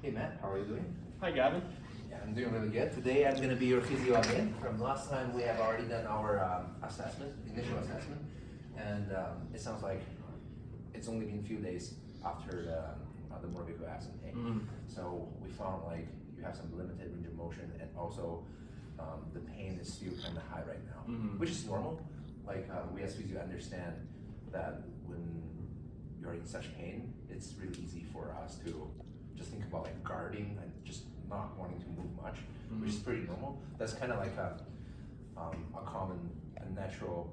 Hey Matt, how are you doing? Hi Gavin. Yeah, I'm doing really good. Today I'm going to be your physio again. From last time we have already done our initial assessment, and it sounds like it's only been a few days after the cervical accident. So we found like you have some limited range of motion, and also the pain is still kind of high right now, which is normal. Like we as physio understand that when you're in such pain, it's really easy for us to just think about like guarding and just not wanting to move much, which is pretty normal. That's kind of like a common and natural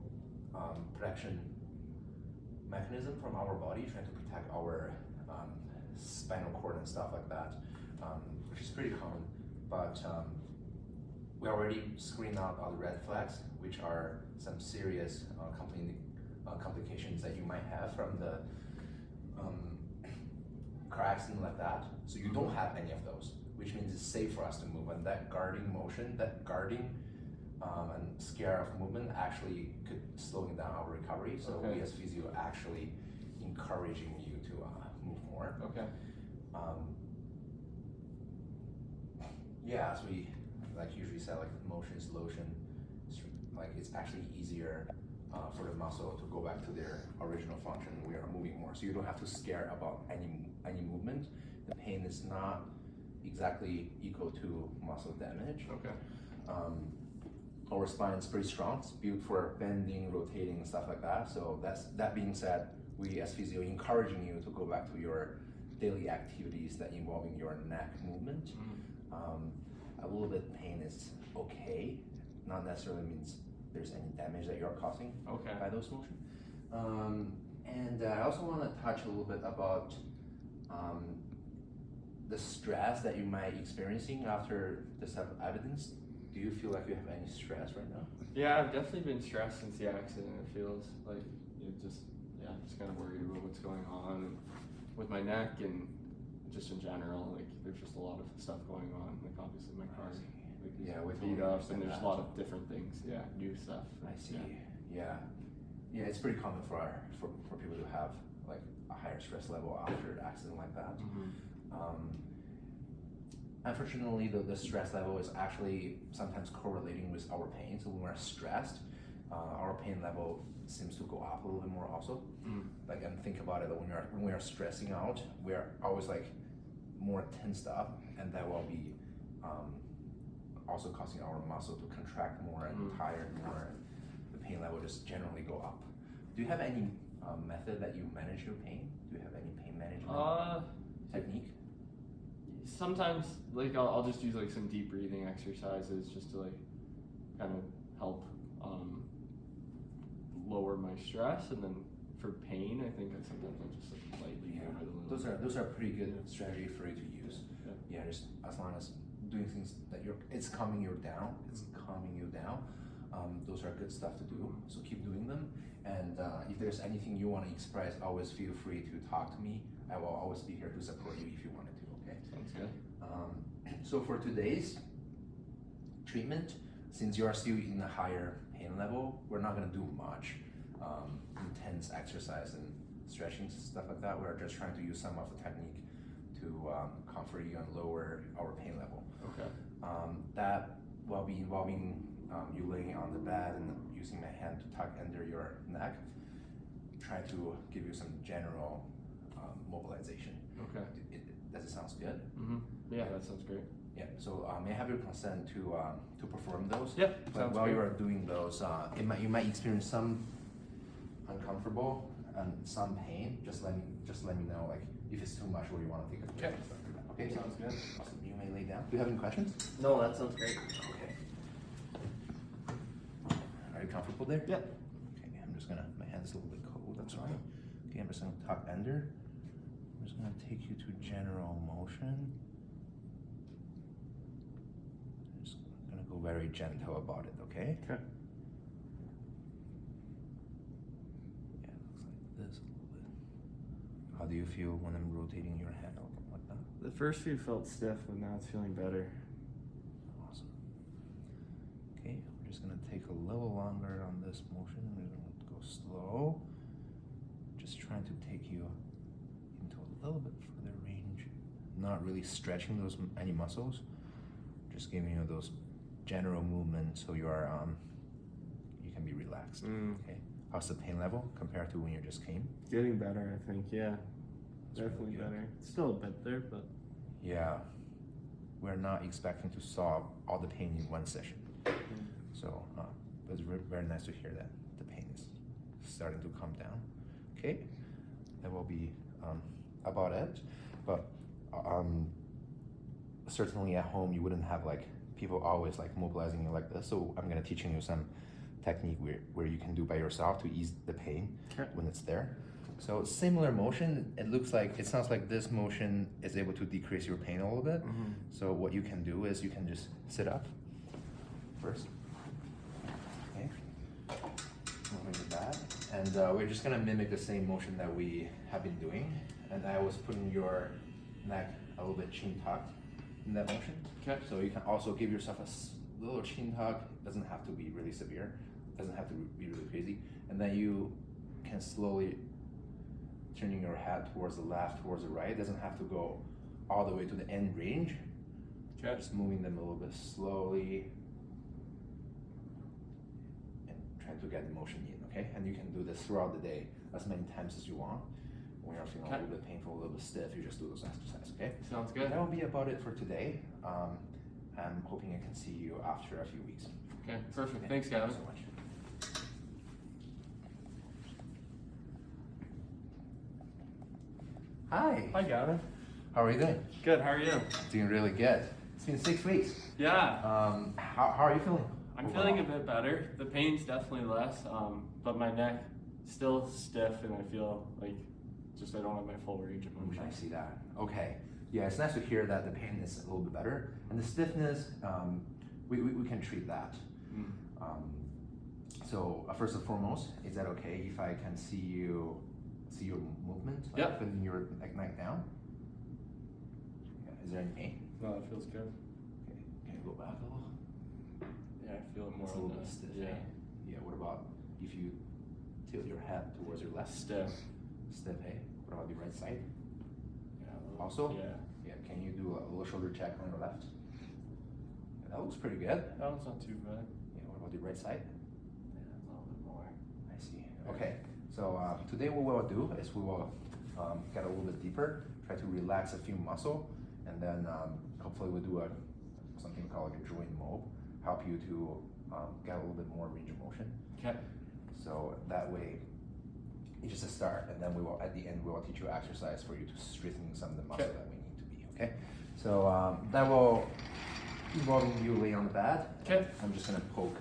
protection mechanism from our body, trying to protect our spinal cord and stuff like that, which is pretty common. But we already screened out all the red flags, which are some serious complications that you might have from the car accident like that. So you don't have any of those, which means it's safe for us to move. And that guarding motion, that guarding and scare of movement actually could slowing down our recovery. So we as physio actually encouraging you to move more. Yeah, as we like usually say, like motion is lotion. Like it's actually easier for the muscle to go back to their original function. We are moving more, so you don't have to scare about any movement. The pain is not exactly equal to muscle damage. Our spine is pretty strong. It's built for bending, rotating, and stuff like that. So that being said, we as physio encouraging you to go back to your daily activities that involving your neck movement. A little bit of pain is okay, not necessarily means there's any damage that you're causing by those motion. And I also want to touch a little bit about the stress that you might be experiencing after this type of evidence. Do you feel like you have any stress right now? Yeah, I've definitely been stressed since the accident. It feels like just kind of worried about what's going on with my neck and just in general. Like there's just a lot of stuff going on. Like obviously my car with beat up and there's a lot of different things. Yeah, new stuff. I see. Yeah, it's pretty common for people to have like a higher stress level after an accident like that. Unfortunately, the stress level is actually sometimes correlating with our pain. So when we're stressed, our pain level seems to go up a little bit more also. Like, and think about it, when we are stressing out, we're always like more tensed up, and that will be also causing our muscle to contract more and tire more. The pain level just generally go up. Do you have any method that you manage your pain? Do you have any pain management technique? Sometimes, like I'll just use like some deep breathing exercises just to like kind of help lower my stress, and then for pain, I think sometimes I'll just like lightly move it a little. Those are pretty good strategy for you to use. Just as long as doing things that it's calming you down. Those are good stuff to do. So keep doing them. And if there's anything you want to express, always feel free to talk to me. I will always be here to support you if you wanted to. Okay. Sounds good. So for today's treatment, since you are still in a higher pain level, we're not going to do much intense exercise and stretching stuff like that. We're just trying to use some of the technique to comfort you and lower our pain level. That will be involving you laying on the bed and using my hand to tuck under your neck. Try to give you some general mobilization. Does it sound good? Yeah, that sounds great. Yeah. So may I have your consent to perform those? Yeah. But while you are doing those, you might experience some uncomfortable and some pain. Just let me know, like if it's too much or you want to take a break. Okay. Sounds good. Awesome. You may lay down. Do you have any questions? No, that sounds great. Okay. Are you comfortable there? Yeah. Okay. My hand's a little bit cold. That's all right. Okay. I'm just gonna tuck under. I'm just gonna take you to general motion. I'm just gonna go very gentle about it, okay? Okay. Yeah, it looks like this a little bit. How do you feel when I'm rotating your head like that? The first few felt stiff, but now it's feeling better. Awesome. Okay, we're just gonna take a little longer on this motion. We're gonna go slow. Just trying to take you into a little bit further range not really stretching those any muscles, just giving you those general movements so you are you can be relaxed. Okay, how's the pain level compared to when you just came? Getting better, I think. Yeah, That's definitely really good. better. Still a bit there, but Yeah, we're not expecting to solve all the pain in one session. So it's very nice to hear that the pain is starting to calm down. Okay, that will be about it. But certainly at home you wouldn't have like people always like mobilizing you like this. So I'm gonna teaching you some technique where you can do by yourself to ease the pain when it's there. So similar motion, it sounds like this motion is able to decrease your pain a little bit. So what you can do is you can just sit up first. Okay. Moving the back. And we're just gonna mimic the same motion that we have been doing. And I was putting your neck a little bit chin tucked in that motion. Okay. So you can also give yourself a little chin tuck. Doesn't have to be really severe. Doesn't have to be really crazy. And then you can slowly turning your head towards the left, towards the right. It doesn't have to go all the way to the end range. Okay. Just moving them a little bit slowly and try to get the motion in, okay? And you can do this throughout the day as many times as you want. When you're feeling a little bit painful, a little bit stiff, you just do those exercises, okay? Sounds good. That will be about it for today. I'm hoping I can see you after a few weeks. Okay, perfect. Okay. Thanks, Gavin. Thank you so much. Hi. Hi, Gavin. How are you doing? Good. How are you? Doing really good. It's been 6 weeks. Yeah. How are you feeling? I'm feeling a bit better. The pain's definitely less, but my neck still stiff, and I feel like just I don't have my full range of motion. I see that. Okay. Yeah, it's nice to hear that the pain is a little bit better, and the stiffness, we can treat that. So first and foremost, is that okay if I can see your movement? Like Yep. putting your neck down. Yeah. Is there any pain? No, it feels good. Okay. Can you go back a little? Yeah, I feel it more. It's a little bit stiff. Yeah. Yeah. What about if you tilt your head towards your left? Stiff. Stiff. Hey. What about the right side? Yeah. Also? Yeah. Yeah. Can you do a little shoulder check on your left? Yeah, that looks pretty good. That one's not too bad. Yeah. What about the right side? Yeah, a little bit more. I see. Okay. So today what we'll do is we will get a little bit deeper, try to relax a few muscle, and then hopefully we'll do something called like a joint mob, help you to get a little bit more range of motion. Okay. So that way, it's just a start, and then we will at the end we will teach you exercise for you to strengthen some of the muscle that we need to be. Okay. So that will involve you lay on the bed. Okay. I'm just gonna poke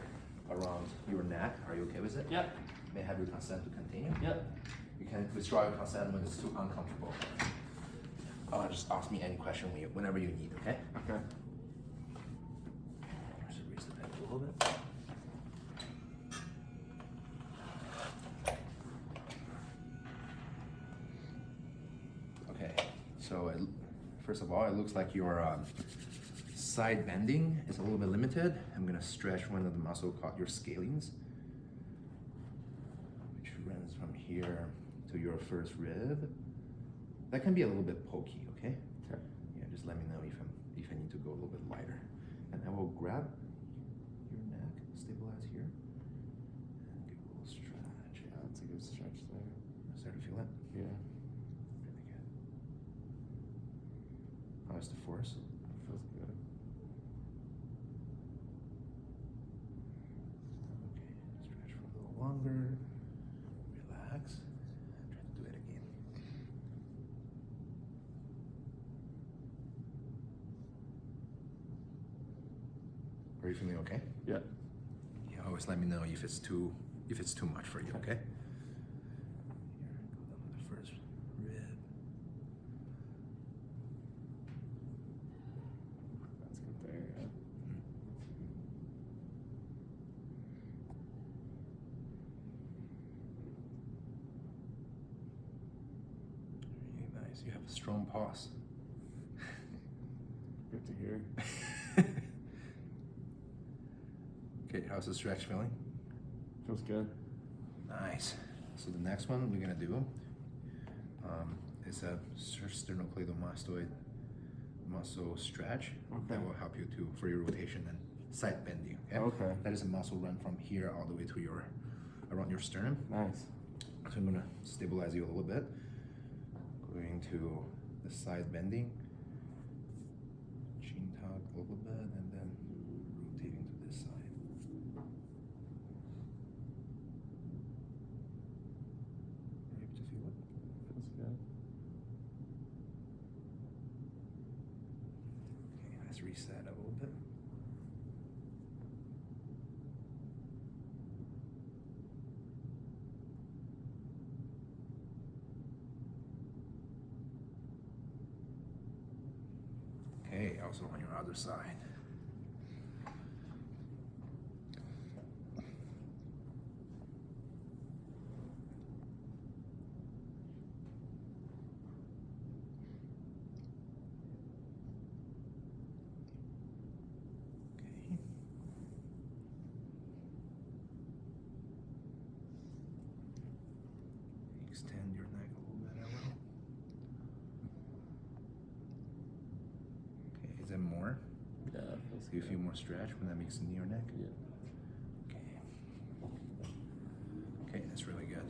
around your neck. Are you okay with it? Yep. May I have your consent to continue? Yep. You can withdraw your consent when it's too uncomfortable. Just ask me any question whenever you need, okay? Okay. Just raise the bed a little bit. Okay, so first of all, it looks like your side bending is a little bit limited. I'm gonna stretch one of the muscle called your scalenes, which runs from here to your first rib. That can be a little bit pokey, okay? Okay. Yeah, just let me know if I need to go a little bit lighter. And I will grab your neck, stabilize here, and give a little stretch. Yeah, that's a good stretch there. Start to feel it? Yeah. Really good. How's the force? Feels good. Okay, stretch for a little longer. Relax. Try to do it again. Are you feeling okay? Yeah. Yeah, always let me know if it's too much for you, okay? Here, go down to the first rib. That's good there. Yeah. Really nice. You have a strong pause. Good to hear. Okay, how's the stretch feeling? Feels good. Nice. So the next one we're gonna do is a sternocleidomastoid muscle stretch Okay. that will help you to for your rotation and side bending. Okay. Okay. That is a muscle run from here all the way to your around your sternum. Nice. So I'm gonna stabilize you a little bit. Going to the side bending, chin tuck a little bit, and then rotating to this side. Are you able to feel it? Feels good. Okay, let's reset a little bit. Okay, also on your other side. Okay. Extend your neck a little bit, I will. Okay, is there more? Yeah, it feels Do you feel more stretch when that makes it in your neck? Yeah. Okay. Okay, that's really good.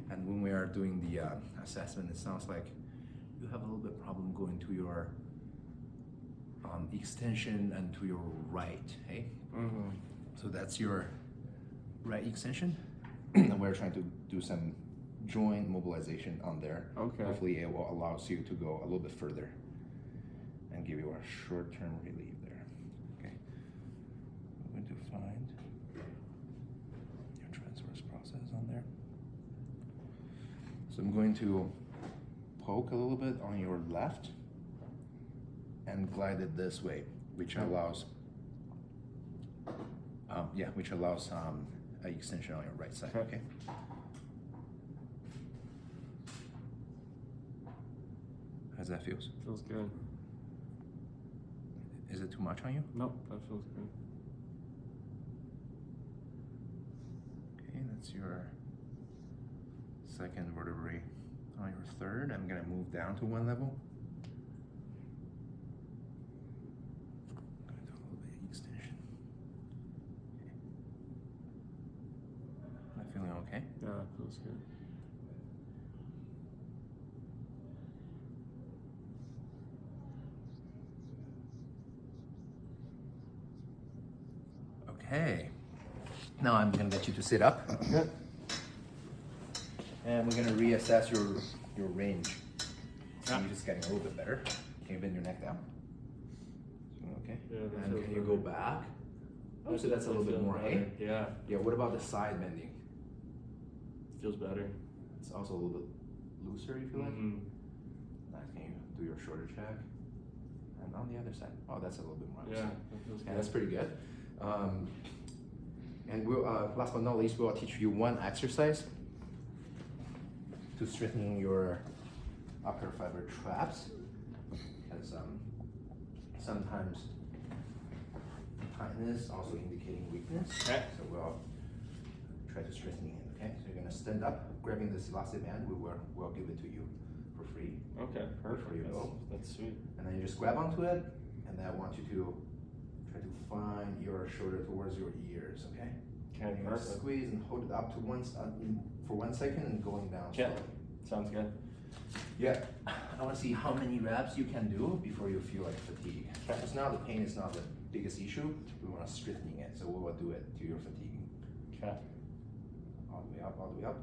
And when we are doing the assessment, it sounds like you have a little bit problem going to your extension and to your right, hey? Mm-hmm. So that's your right extension. And we're trying to do some joint mobilization on there. Okay. Hopefully it will allow you to go a little bit further and give you a short-term relief there. Okay. I'm going to find your transverse process on there. So I'm going to poke a little bit on your left and glide it this way, which allows a extension on your right side. Okay. Okay. How's that feels? Feels good. Is it too much on you? Nope, that feels good. Okay, that's your second vertebrae on your third. I'm gonna move down to one level. I'm gonna do a little bit of extension. Okay. Am I feeling okay? Yeah, that feels good. Okay. Now I'm gonna get you to sit up. Good. And we're gonna reassess your range. So Yeah. you're just getting a little bit better. Can you bend your neck down? Okay. Yeah, that And feels can you better. go back? Oh, so that's a little bit Feels more, better. eh? Yeah, Yeah, what about the side bending? feels better. It's also a little bit looser, you feel like? Mhm. Nice. Can you do your shoulder check? And on the other side. Oh, that's a little bit more. Yeah, that feels Yeah, good. that's pretty good. And we'll, last but not least, we'll teach you one exercise to strengthen your upper fiber traps. Because sometimes tightness also indicating weakness. Okay. So we'll try to strengthen it. Okay. So you're gonna stand up, grabbing this elastic band. We'll give it to you for free. Okay, Before you perfect. go. That's sweet. And then you just grab onto it, and then I want you to try to find your shoulder towards your ears, okay? Okay, And you're gonna perfect. squeeze and hold it up to for 1 second and going down Okay, slowly. sounds good. Yeah, I wanna see how many reps you can do before you feel like fatigue. Okay. Because now the pain is not the biggest issue, we wanna strengthen it, so we will do it to your fatigue. Okay. All the way up, all the way up.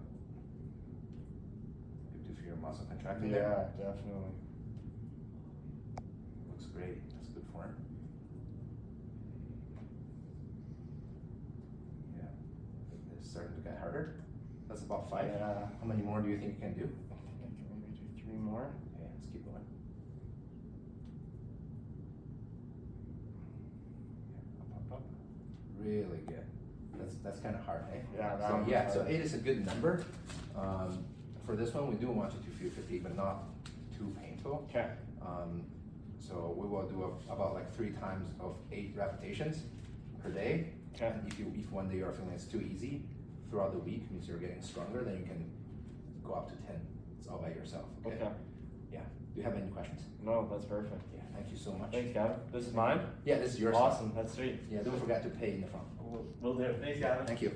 Good to feel your muscle contracting there. Yeah, definitely. Looks great, that's good form. Yeah, it's starting to get harder. That's about 5. Yeah. How many more do you think you can do? I think I can maybe do 3 more. Okay, let's keep going. Yeah, up. Really good. That's kind of hard, eh? Yeah, that So one was yeah, so hard. 8 is a good number. For this one, we do want you to feel fatigue, but not too painful. Okay. So we will do about like 3 times of 8 repetitions per day. Okay. And if one day you're feeling it's too easy, throughout the week means you're getting stronger, then you can go up to 10. It's all by yourself. Okay. Okay. Yeah. you have any questions? No, that's perfect. Yeah, thank you so much. Thanks, Gavin. This is mine? Yeah, this is yours. Awesome, that's sweet. Yeah, don't forget to pay in the front. We'll do. Thanks, Gavin. Thank you.